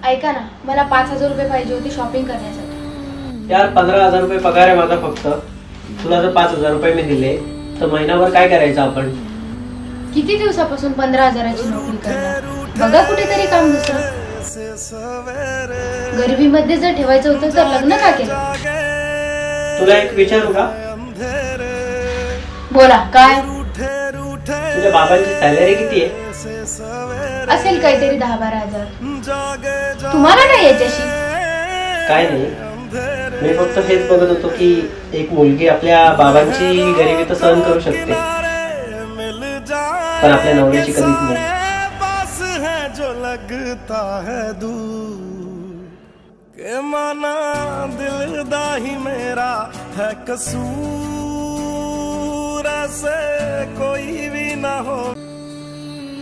ऐका ना, मला 5,000 रुपये पाहिजे होती शॉपिंग करण्यासाठी. यार 15,000 रुपये पगार आहे माझा फक्त. तुला जर 5,000 रुपये मी दिले तर महिनाभर काय करायचं आपण? किती दिवसापासून 15,000ची नोकरी करणार? बघा कुठेतरी काम दुसरं. गरिबीमध्ये जर ठेवायचं होतं तर लग्न का केलं? तुला एक विचारू का? बोला काय? तुझ्या बाबांची सॅलरी किती आहे? असेल काहीतरी 10-12 हजार. तुम्हाला काय याच्याशी? काय नाही, मी फक्त हेच बघत होतो की एक मुलगी आपल्या बाबांची गरिबी तर सहन करू शकते पण आपल्या नवऱ्याची कधीच नाही. जो लगता है दूर के माना दिल दा ही मेरा है कसूर, ऐसे कोई भी ना हो